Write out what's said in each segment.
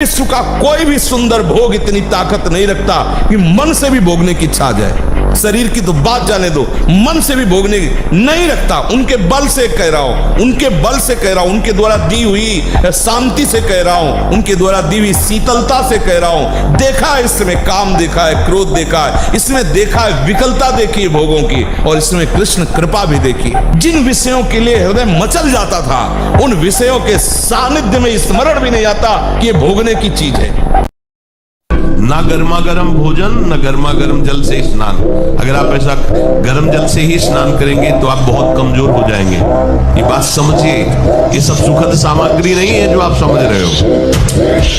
विश्व का कोई भी सुंदर भोग इतनी ताकत नहीं रखता कि मन से भी भोगने की इच्छा आ जाए। शरीर की तो बात जाने दो, मन से भी भोगने नहीं रखता। उनके बल से कह रहा हूं, उनके बल से कह रहा हूं, उनके द्वारा दी हुई शांति से कह रहा हूं, उनके द्वारा दी हुई शीतलता से कह रहा हूं। देखा है इसमें काम, देखा है क्रोध, देखा है इसमें, देखा है विकलता देखी है भोगों की, और इसमें कृष्ण कृपा भी देखी। जिन विषयों के लिए हृदय मचल जाता था, उन विषयों के सानिध्य में स्मरण भी नहीं आता कि ये भोगने की चीज है। ना गर्मा गर्म भोजन, न गर्मा गर्म जल से स्नान। अगर आप ऐसा गर्म जल से ही स्नान करेंगे तो आप बहुत कमजोर हो जाएंगे। ये बात समझिए, ये सब सुखद सामग्री नहीं है जो आप समझ रहे हो।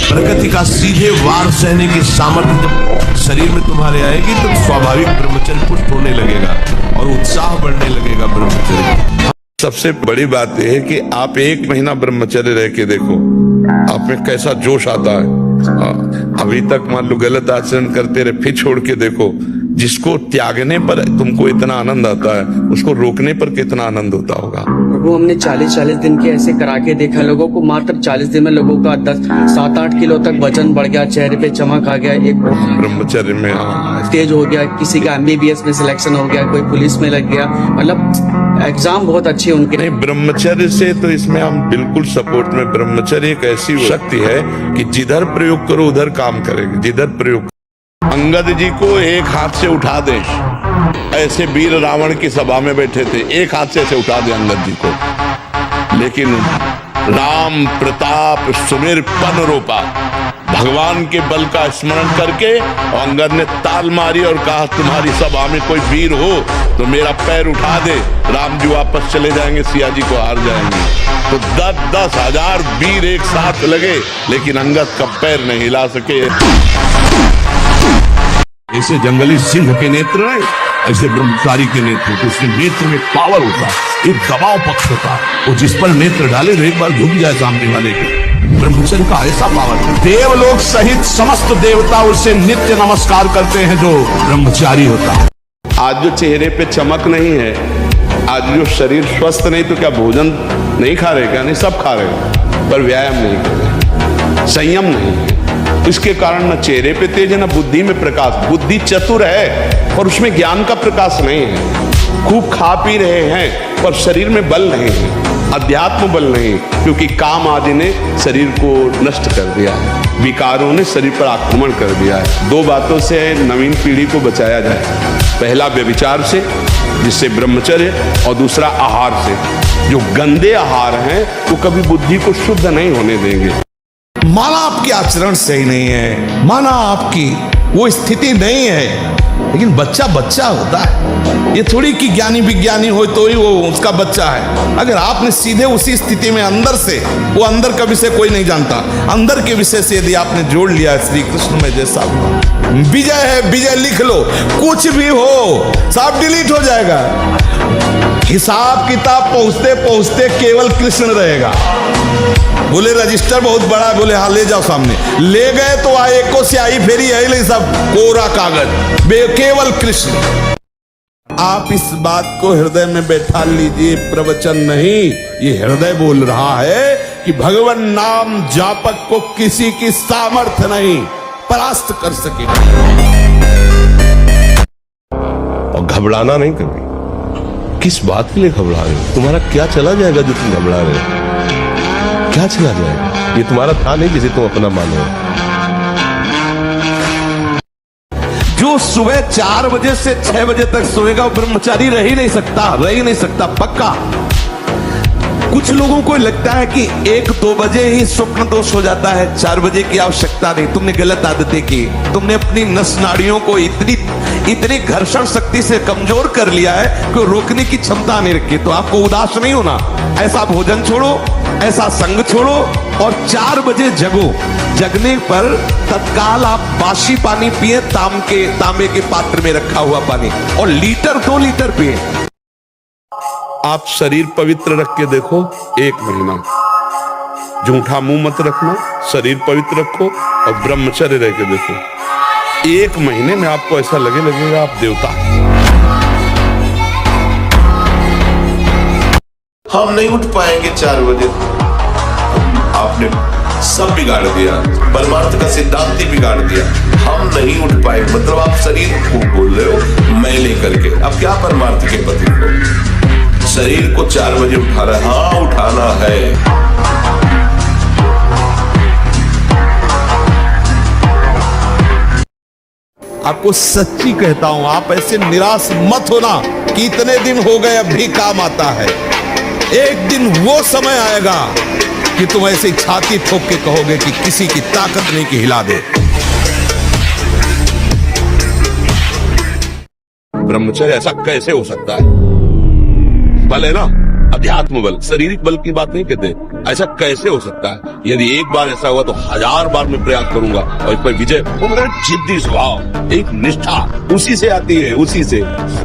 प्रकृति का सीधे वार सहने की सामर्थ्य जब शरीर में तुम्हारे आएगी तो स्वाभाविक ब्रह्मचर्य पुष्ट होने लगेगा और उत्साह बढ़ने लगेगा ब्रह्मचर्य। सबसे बड़ी बात यह है कि आप 1 महीना ब्रह्मचर्य रह के देखो, आप में कैसा जोश आता है। अभी तक मान लो गलत आचरण करते रहे, फिर छोड़ के देखो। जिसको त्यागने पर तुमको इतना आनंद आता है, उसको रोकने पर कितना आनंद होता होगा। प्रभु, हमने 40-40 दिन के ऐसे करा के देखा लोगों को। मात्र 40 दिन में लोगों का 7-8 किलो तक वजन बढ़ गया, चेहरे पे चमक आ गया, एक ब्रह्मचर्य में तेज हो गया, किसी का MBBS में सिलेक्शन हो गया, कोई पुलिस में लग गया, मतलब एग्जाम बहुत अच्छे उनके। नहीं, ब्रह्मचर्य से तो इसमें हम बिल्कुल सपोर्ट में। ब्रह्मचर्य एक ऐसी शक्ति है कि जिधर प्रयोग करो उधर काम करेगी, जिधर प्रयोग। अंगद जी को एक हाथ से उठा दे, ऐसे वीर रावण की सभा में बैठे थे, एक हाथ से ऐसे उठा दे अंगद जी को, लेकिन राम प्रताप सुमेर पन रूपा, भगवान के बल का स्मरण करके अंगद ने ताल मारी और कहा तुम्हारी सभा में कोई वीर हो तो मेरा पैर उठा दे। राम जी वापस चले जाएंगे, सिया जी को हार जाएंगे। तो 10-10 हजार वीर एक साथ लगे, लेकिन अंगद का पैर नहीं हिला सके। ऐसे जंगली सिंह के नेत्र है, ऐसे ब्रह्मचारी के नेत्र, तो उसके नेत्र में पावर होता है, एक दबाव पक्ष होता है, वो जिस पर नेत्र डाले तो एक बार झुक जाए सामने वाले के। ब्रह्मचर्य का ऐसा पावर है, देवलोक सहित समस्त देवता उससे नित्य नमस्कार करते हैं जो ब्रह्मचारी होता है। आज जो चेहरे पे चमक नहीं है, आज जो शरीर स्वस्थ नहीं, तो क्या भोजन नहीं खा रहे? क्या नहीं, सब खा रहे, पर व्यायाम नहीं कर रहे, संयम नहीं है। इसके कारण न चेहरे पे तेज है, न बुद्धि में प्रकाश। बुद्धि चतुर है और उसमें ज्ञान का प्रकाश नहीं है। खूब खा पी रहे हैं पर शरीर में बल नहीं है, अध्यात्म बल नहीं, क्योंकि काम आदि ने शरीर को नष्ट कर दिया है, विकारों ने शरीर पर आक्रमण कर दिया है। 2 बातों से नवीन पीढ़ी को बचाया जाए, पहला व्यभिचार से जिससे ब्रह्मचर्य, और दूसरा आहार से। जो गंदे आहार हैं वो कभी बुद्धि को शुद्ध नहीं होने देंगे। माना आपकी आचरण सही नहीं है, माना आपकी वो स्थिति नहीं है, लेकिन बच्चा बच्चा होता है। ये थोड़ी कि ज्ञानी विज्ञानी हो तो ही वो उसका बच्चा है। अगर आपने सीधे उसी स्थिति में अंदर से, वो अंदर का विषय कोई नहीं जानता, अंदर के विषय से यदि आपने जोड़ लिया श्री कृष्ण में, जैसा विजय है, विजय लिख लो, कुछ भी हो सब डिलीट हो जाएगा। हिसाब किताब पहुंचते पहुंचते केवल कृष्ण रहेगा। बोले रजिस्टर बहुत बड़ा, बोले हाँ ले जाओ सामने, ले गए तो आए को स्याही फेरी है नहीं, सब कोरा कागज, केवल कृष्ण। आप इस बात को हृदय में बैठा लीजिए, प्रवचन नहीं, ये हृदय बोल रहा है कि भगवान नाम जापक को किसी की सामर्थ्य नहीं परास्त कर सके। और घबराना नहीं कभी। किस बात के लिए घबरा रहे हो? तुम्हारा क्या चला जाएगा जो तुम घबरा रहे हो? क्या चला जाएगा? ये तुम्हारा था नहीं जिसे तुम अपना मानो। जो सुबह 4 बजे से 6 बजे तक सोएगा वो ब्रह्मचारी रह ही नहीं सकता पक्का। कुछ लोगों को लगता है कि 1-2 बजे ही स्वप्न दोष हो जाता है, 4 बजे की आवश्यकता नहीं। तुमने गलत आदतें की, तुमने अपनी नस नाड़ियों को इतनी घर्षण शक्ति से कमजोर कर लिया है कि रोकने की क्षमता नहीं रखी। तो आपको उदास नहीं होना, ऐसा भोजन छोड़ो, ऐसा संग छोड़ो और 4 बजे जगो। जगने पर तत्काल आप बासी पानी पिए, तांबे के पात्र में रखा हुआ पानी, और 2 लीटर पिए। आप शरीर पवित्र रख के देखो, 1 महीना झूठा मुंह मत रखना, शरीर पवित्र रखो और ब्रह्मचर्य रह के देखो। 1 महीने में आपको ऐसा लगेगा आप देवता। हम नहीं उठ पाएंगे 4 बजे। आपने सब बिगाड़ दिया, परमार्थ का सिद्धांत ही बिगाड़ दिया। हम नहीं उठ पाए, मतलब आप शरीर को बोल रहे हो मैं लेकर के, अब क्या परमार्थ के पति को? शरीर को 4 बजे उठाना है, हाँ उठाना है। आपको सच्ची कहता हूं, आप ऐसे निराश मत होना कि इतने दिन हो गए अब भी काम आता है। एक दिन वो समय आएगा कि तुम ऐसे ही छाती ठोक के कहोगे कि किसी की ताकत नहीं कि हिला दे। ब्रह्मचर्य ऐसा कैसे हो सकता है? बल है ना, अध्यात्म बल, शारीरिक बल की बात नहीं कहते। ऐसा कैसे हो सकता है? यदि एक बार ऐसा हुआ तो 1000 बार मैं प्रयास करूंगा और इस पर विजय। वो मेरा जिद्दी स्वभाव, एक निष्ठा उसी से आती है, उसी से।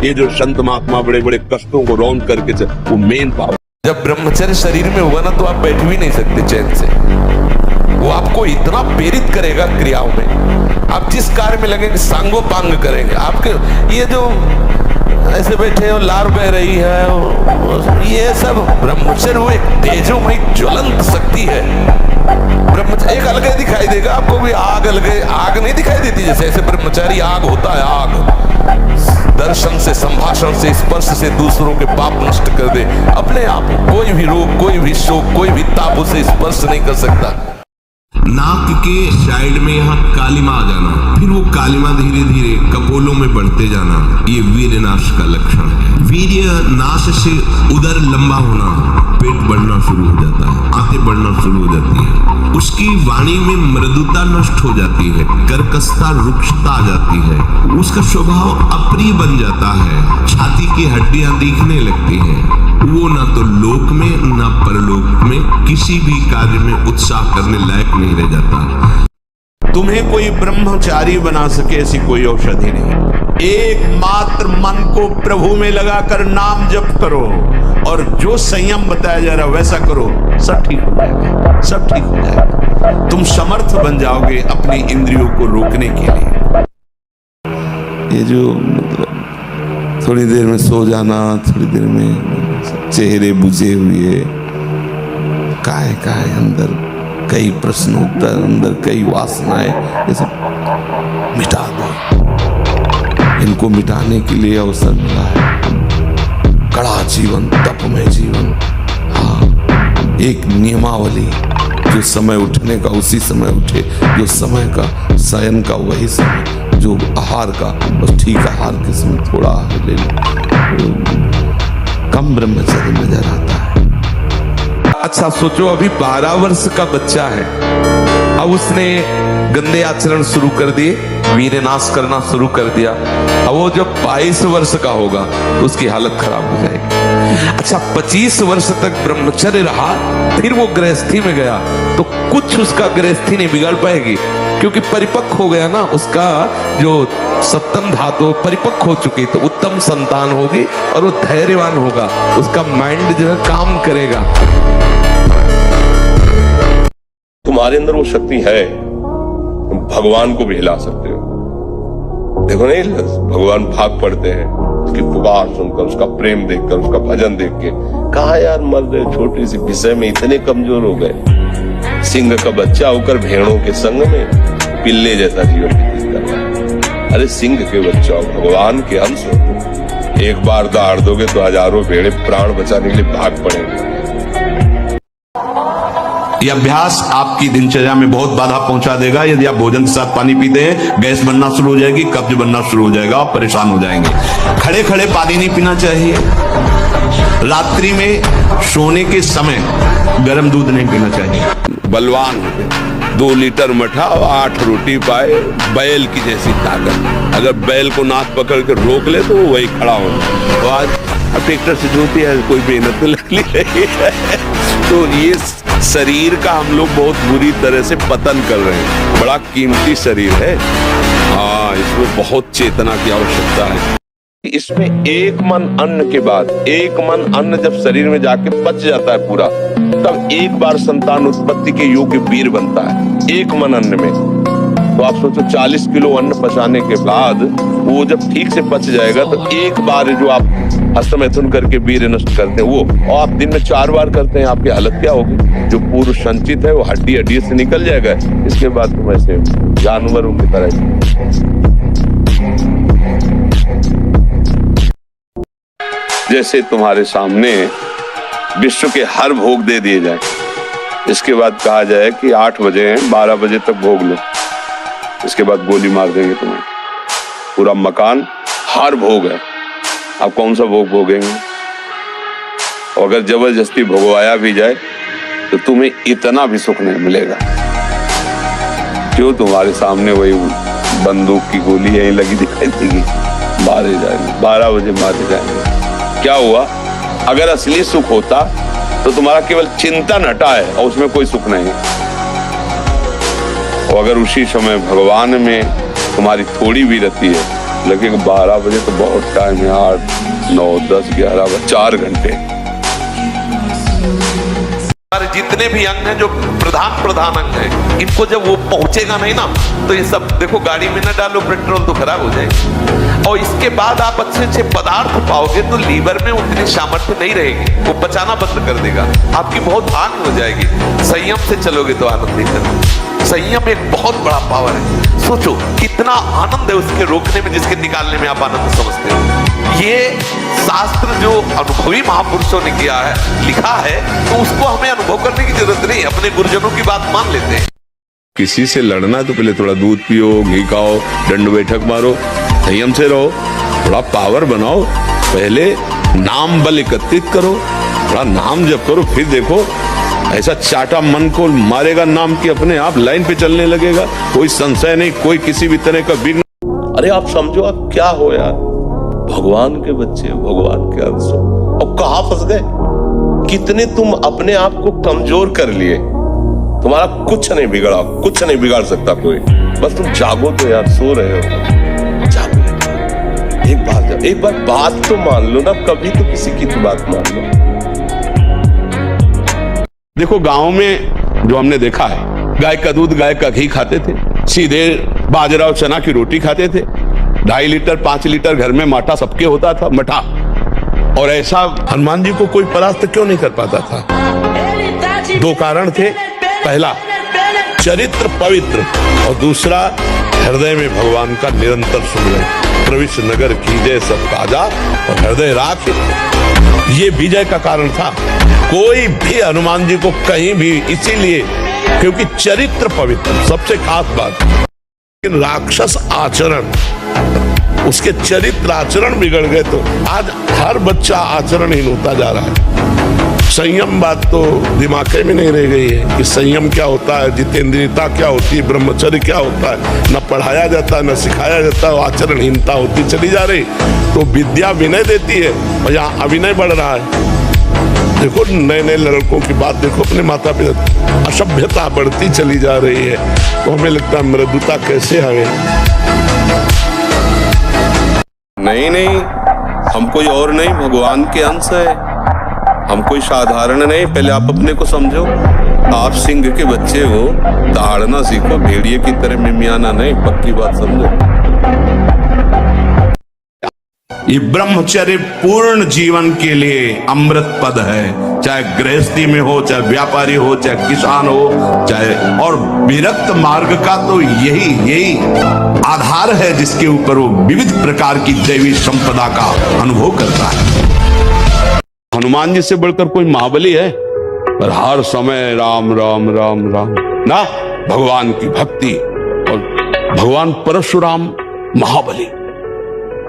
ये जो संत महात्मा बड़े बड़े कष्टों को रौंद करके वो मेन पावर। जब ब्रह्मचर्य शरीर में होगा ना तो आप बैठ भी नहीं सकते चैन से। वो आपको इतना प्रेरित करेगा क्रियाओं में, आप जिस कार्य में लगेंगे सांगोपांग करेंगे। आपके ये जो ऐसे बैठे हो, लार बह रही है, ये सब ब्रह्मचर्य वो एक तेजोमय ज्वलंत शक्ति है। ब्रह्मचर्य एक अलग दिखाई देगा आपको भी, आग अलग, आग नहीं दिखाई देती जैसे ऐसे ब्रह्मचारी आग होता है। आग दर्शन से, संभाषण से, स्पर्श से दूसरों के पाप नष्ट कर दे। अपने आप कोई भी रोग, कोई भी शोक, कोई भी ताप उसे स्पर्श नहीं कर सकता। नाक के साइड में यहाँ कालिमा आ जाना, फिर वो कालिमा धीरे धीरे कपोलों में बढ़ते जाना, ये वीर्य नाश का लक्षण है। वीर्य नाश से उदर लंबा होना, पेट बढ़ना शुरू हो जाता है, आंतें बढ़ना शुरू हो जाती है। उसकी वाणी में मृदुता नष्ट हो जाती है, कर्कशता, रुक्षता आ जाती है। उसका स्वभाव अप्रिय बन जाता है, छाती की हड्डियां दिखने लगती हैं। वो ना तो लोक में ना परलोक में किसी भी कार्य में उत्साह करने लायक नहीं रह जाता। तुम्हें कोई ब्रह्मचारी बना सके ऐसी कोई औषधि नहीं। एकमात्र मन को प्रभु में लगाकर नाम जप करो और जो संयम बताया जा रहा वैसा करो, सब ठीक हो जाएगा, सब ठीक हो जाएगा। तुम समर्थ बन जाओगे अपनी इंद्रियों को रोकने के लिए। ये जो मतलब थोड़ी देर में सो जाना, थोड़ी देर में चेहरे बुझे हुए, काय अंदर कई प्रश्न उत्तर, अंदर कई वासनाएं, ये सब मिटा दो। इनको मिटाने के लिए अवसर मिला है। कड़ा जीवन, तपमय जीवन। हाँ, एक नियमावली, जो समय उठने का उसी समय उठे, जो समय का शयन का वही समय, जो आहार का बस ठीक आहार के समय थोड़ा आहार ले लो। कम ब्रह्मचर्य नजर आता है। अच्छा सोचो, अभी 12 वर्ष का बच्चा है, अब उसने गंदे आचरण शुरू कर दिए, वीर्य नाश करना शुरू कर दिया। अब वो जब 22 वर्ष का होगा तो उसकी हालत खराब हो जाएगी। अच्छा 25 वर्ष तक ब्रह्मचर्य रहा, फिर वो गृहस्थी में गया तो कुछ उसका गृहस्थी नहीं बिगाड़ पाएगी, क्योंकि परिपक्व हो गया ना, उसका जो सप्तम धातु परिपक्व हो चुकी, तो उत्तम संतान होगी और वो धैर्यवान होगा, उसका माइंड जो है काम करेगा। तुम्हारे अंदर वो शक्ति है, तुम भगवान को भी हिला सकते हो। देखो नहीं, भगवान भाग पड़ते हैं उसकी पुकार सुनकर, उसका प्रेम देखकर, उसका भजन देख के। कहा यार मर्द छोटी सी विषय में इतने कमजोर हो गए। सिंह का बच्चा होकर भेड़ों के संग में पिल्ले जैसा जीवन व्यतीत कर रहा है। अरे सिंह के बच्चा हो, भगवान के अंश हो, एक बार दहाड़ दोगे तो हजारों भेड़े प्राण बचाने के लिए भाग पड़ेंगे। यह अभ्यास आपकी दिनचर्या में बहुत बाधा पहुंचा देगा। यदि आप भोजन के साथ पानी पीते हैं, गैस बनना शुरू हो जाएगी, कब्ज बनना शुरू हो जाएगा, आप परेशान हो जाएंगे। खड़े खड़े पानी नहीं पीना चाहिए। रात्रि में सोने के समय गर्म दूध नहीं पीना चाहिए। बलवान 2 लीटर मठा और 8 रोटी पाए, बैल की जैसी ताकत। अगर बैल को नाक पकड़ के रोक ले तो वही खड़ा होगा। तो आज ट्रैक्टर से जोती है, कोई मेहनत तो लग रही है। तो ये शरीर का हम लोग बहुत बुरी तरह से पतन कर रहे हैं। बड़ा कीमती शरीर है, हाँ, इसमें बहुत चेतना की आवश्यकता है। इसमें एक मन अन्न के बाद, एक मन अन्न जब शरीर में जाके पच जाता है पूरा, तब एक बार संतान उत्पत्ति के योग्य वीर बनता है, एक मन अन्न में। तो आप सोचो 40 किलो अन्न पचाने के बाद वो जब ठीक से पच जाएगा तो एक बार जो आप हस्तमैथुन करके वीर्य नष्ट करते हैं वो, और आप दिन में 4 बार करते हैं, आपकी हालत क्या होगी? जो पूर्व संचित है वो हड्डी हड्डी से निकल जाएगा। इसके बाद तुम ऐसे जानवरों की तरह। जैसे तुम्हारे सामने विश्व के हर भोग दे दिए जाए, इसके बाद कहा जाए कि 8 बजे हैं, 12 बजे तक भोग लो, इसके बाद गोली मार देंगे तुम्हें। पूरा मकान हर भोग है, आप कौन सा भोग भोगेंगे? और अगर जबरदस्ती भोगवाया भी जाए तो तुम्हें इतना भी सुख नहीं मिलेगा। क्यों? तुम्हारे सामने वही बंदूक की गोली यहीं लगी दिखाई देगी, मारे जाएंगे, 12 बजे मारे जाएंगे। क्या हुआ? अगर असली सुख होता तो तुम्हारा केवल चिंतन हटा है और उसमें कोई सुख नहीं। और अगर उसी समय भगवान में तुम्हारी थोड़ी भी रहती है, लेकिन 12 बजे तो बहुत टाइम है, 8, 9, 10, 11, 4 घंटे। हमारे जितने भी अंग हैं जो प्रधान अंग हैं, इनको जब वो पहुंचेगा नहीं ना, तो ये सब देखो, गाड़ी में ना डालो पेट्रोल तो खराब हो जाएगी। और इसके बाद आप अच्छे पदार्थ पाओगे तो लीवर में उतनी सामर्थ्य नहीं रहेगी, वो पचाना बंद कर देगा, आपकी बहुत हानि हो जाएगी। संयम से चलोगे तो आनंद नहीं करना। संयम एक बहुत बड़ा पावर है। सोचो कितना आनंद है उसके रोकने में, जिसके निकालने में आप आनंद समझते हो। ये शास्त्र जो अनुभवी महापुरुषों ने किया है, लिखा है, तो उसको हमें अनुभव करने की जरूरत नहीं, अपने गुरुजनों की बात मान लेते हैं। किसी से लड़ना तो पहले थोड़ा दूध पियो, घी खाओ, दंड बैठक मारो, संयम से रहो, थोड़ा पावर बनाओ, पहले नाम बल एकत्रित करो, थोड़ा नाम जप करो, फिर देखो ऐसा चाटा मन को मारेगा नाम की अपने आप लाइन पे चलने लगेगा, कोई संशय नहीं, कोई किसी भी तरह का विघ्न। अरे आप समझो आप क्या हो यार, भगवान के बच्चे, भगवान के अंश, और कहां फंस गए? कितने तुम अपने आप को कमजोर कर लिए। तुम्हारा कुछ नहीं बिगड़ा, कुछ नहीं बिगाड़ सकता कोई, बस तुम जागो तो यार, सो रहे हो, जागो। एक बार बात तो मान लो ना, कभी तो किसी की तो बात मान लो। देखो गांव में जो हमने देखा है, गाय का दूध, गाय का घी खाते थे, सीधे बाजरा और चना की रोटी खाते थे, 2.5 लीटर 5 लीटर घर में माठा सबके होता था, मठा। और ऐसा हनुमान जी को कोई परास्त क्यों नहीं कर पाता था? 2 कारण थे, पहला चरित्र पवित्र, और दूसरा हृदय में भगवान का निरंतर सुमिरन। प्रविष्ट नगर कीजय सब काजा और हृदय राख, ये विजय का कारण था। कोई भी हनुमान जी को कहीं भी, इसीलिए क्योंकि चरित्र पवित्र सबसे खास बात। लेकिन राक्षस आचरण, उसके चरित्र आचरण बिगड़ गए, तो आज हर बच्चा आचरणहीन होता जा रहा है। संयम बात तो दिमाग में नहीं रह गई है कि संयम क्या होता है, जितेंद्रियता क्या होती है, ब्रह्मचर्य क्या होता है। न पढ़ाया जाता है, न सिखाया जाता है, आचरणहीनता होती चली जा रही। तो विद्या विनय देती है और यहाँ अभिनय बढ़ रहा है। देखो नए नए लड़कों की बात देखो, अपने माता पिता, असभ्यता बढ़ती चली जा रही है। तो हमें लगता है मृदुता कैसे आए। नहीं, हम कोई और नहीं, भगवान के अंश है, हम कोई साधारण नहीं। पहले आप अपने को समझो, आप सिंह के बच्चे हो, दहाड़ना सीखो, भेड़िए की तरह मिमियाना नहीं, पक्की बात समझो। ये ब्रह्मचर्य पूर्ण जीवन के लिए अमृत पद है, चाहे गृहस्थी में हो, चाहे व्यापारी हो, चाहे किसान हो, चाहे, और विरक्त मार्ग का तो यही आधार है जिसके ऊपर वो विविध प्रकार की दैवी संपदा का अनुभव करता है। हनुमान जी से बढ़कर कोई महाबली है? पर हर समय राम राम राम राम ना, भगवान की भक्ति। और भगवान परशुराम महाबली।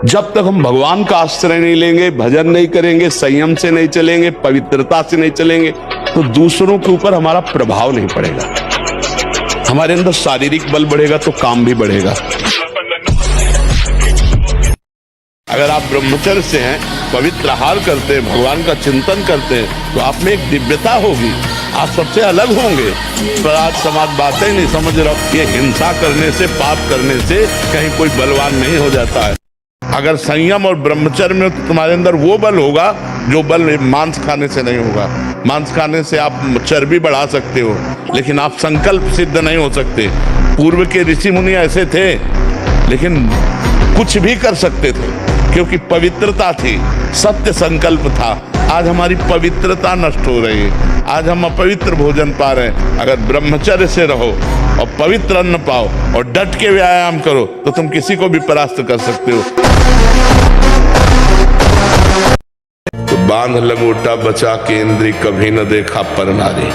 जब तक हम भगवान का आश्रय नहीं लेंगे, भजन नहीं करेंगे, संयम से नहीं चलेंगे, पवित्रता से नहीं चलेंगे, तो दूसरों के ऊपर हमारा प्रभाव नहीं पड़ेगा। हमारे अंदर शारीरिक बल बढ़ेगा तो काम भी बढ़ेगा। अगर आप ब्रह्मचर्य से हैं, पवित्र आहार करते हैं, भगवान का चिंतन करते हैं, तो आप में एक दिव्यता होगी, आप सबसे अलग होंगे। पर आज समाज बातें नहीं समझ रहा, ये हिंसा करने से, पाप करने से कहीं कोई बलवान नहीं हो जाता है। अगर संयम और ब्रह्मचर्य में, तो तुम्हारे अंदर वो बल होगा जो बल मांस खाने से नहीं होगा। मांस खाने से आप चर्बी बढ़ा सकते हो, लेकिन आप संकल्प सिद्ध नहीं हो सकते। पूर्व के ऋषि मुनि ऐसे थे, लेकिन कुछ भी कर सकते थे। क्योंकि पवित्रता थी, सत्य संकल्प था। आज हमारी पवित्रता नष्ट हो रही है, आज हम अपवित्र भोजन पा रहे हैं। अगर ब्रह्मचर्य से रहो और पवित्र अन्न पाओ और डट के व्यायाम करो तो तुम किसी को भी परास्त कर सकते हो। तो बांध लगोटा बचा के इंद्री कभी न देखा पर नारी,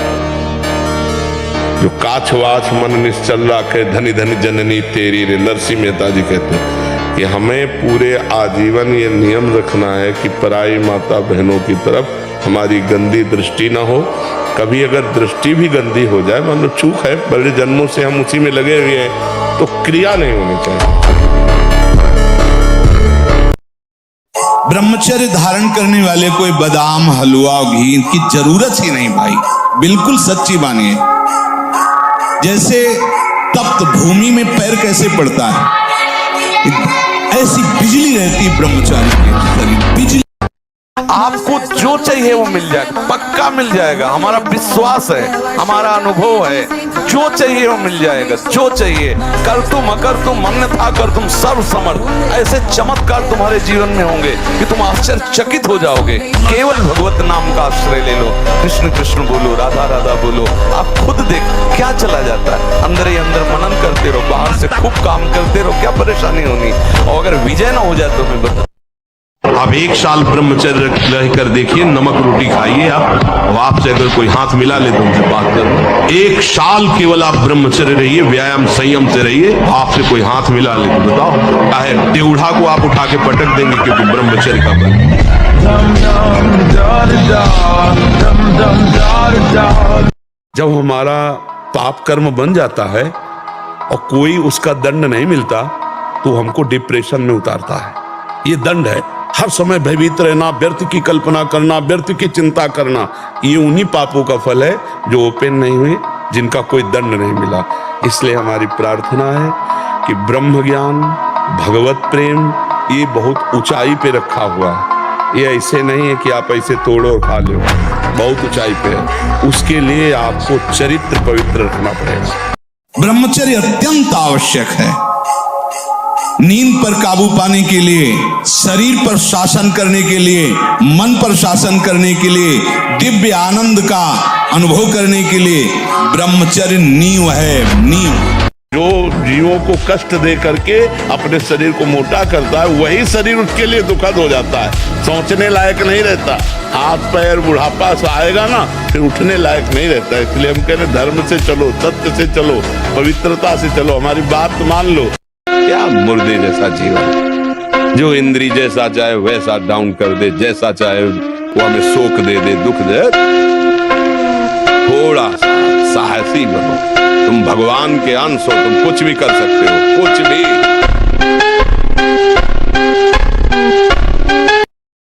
जो काछवाछ मन निश्चल राखे धनी धनी जननी तेरी रे। नरसिंह मेहता जी कहते हैं कि हमें पूरे आजीवन ये नियम रखना है कि पराई माता बहनों की तरफ हमारी गंदी दृष्टि ना हो। कभी अगर दृष्टि भी गंदी हो जाए, मान लो चूक है, बड़े जन्मों से हम उसी में लगे हुए हैं, तो क्रिया नहीं होनी चाहिए। ब्रह्मचर्य धारण करने वाले कोई बादाम हलवा घी की जरूरत ही नहीं भाई, बिल्कुल सच्ची मानिए। जैसे तप्त भूमि में पैर कैसे पड़ता है, ऐसी बिजली रहती है ब्रह्मचारी के शरीर, बिजली। आपको जो चाहिए वो मिल जाएगा, पक्का मिल जाएगा। हमारा विश्वास है, हमारा अनुभव है, जो चाहिए वो मिल जाएगा। जो चाहिए, कर तुम अकर तुम मन था कर तुम सर्व समर्थ, ऐसे चमत्कार तुम्हारे जीवन में होंगे कि तुम आश्चर्यचकित हो जाओगे। केवल भगवत नाम का आश्रय ले लो, कृष्ण कृष्ण बोलो, राधा राधा बोलो, आप खुद देख क्या चला जाता है। अंदर ही अंदर मनन करते रहो, बाहर से खूब काम करते रहो, क्या परेशानी होनी। और अगर विजय ना हो जाए तो मैं बता, आप 1 साल ब्रह्मचर्य रह कर देखिए, नमक रोटी खाइए आप, और आपसे अगर कोई हाथ मिला ले तो उनसे बात करो। 1 साल केवल आप ब्रह्मचर्य रहिए, व्यायाम संयम से रहिए, आपसे कोई हाथ मिला ले तो बताओ, चाहे टेढ़ा को आप उठा के पटक देंगे, क्योंकि ब्रह्मचर्य का बल। जब हमारा पाप कर्म बन जाता है और कोई उसका दंड नहीं मिलता तो हमको डिप्रेशन में उतारता है। ये दंड है, हर समय भयभीत रहना, व्यर्थ की कल्पना करना, व्यर्थ की चिंता करना, ये उन्हीं पापों का फल है जो ओपन नहीं हुए, जिनका कोई दंड नहीं मिला। इसलिए हमारी प्रार्थना है कि ब्रह्म ज्ञान, भगवत प्रेम, ये बहुत ऊंचाई पे रखा हुआ है। ये ऐसे नहीं है कि आप ऐसे तोड़ो और खा लो, बहुत ऊंचाई पे है। उसके लिए आपको चरित्र पवित्र रखना पड़ेगा। ब्रह्मचर्य अत्यंत आवश्यक है। नींद पर काबू पाने के लिए, शरीर पर शासन करने के लिए, मन पर शासन करने के लिए, दिव्य आनंद का अनुभव करने के लिए ब्रह्मचर्य नींव है, नींव। जो जीवों को कष्ट दे करके अपने शरीर को मोटा करता है, वही शरीर उसके लिए दुखद हो जाता है, सोचने लायक नहीं रहता। हाथ पैर बुढ़ापा से आएगा ना, फिर उठने लायक नहीं रहता। इसलिए हम कह रहे धर्म से चलो, सत्य से चलो, पवित्रता से चलो, हमारी बात मान लो। क्या मुर्दे जैसा जीवन, जो इंद्री जैसा चाहे वैसा डाउन कर दे, जैसा चाहे वो हमें शोक दे दे, दुख दे। थोड़ा सा साहसी बनो, तुम भगवान के अंश हो, तुम कुछ भी कर सकते हो, कुछ भी।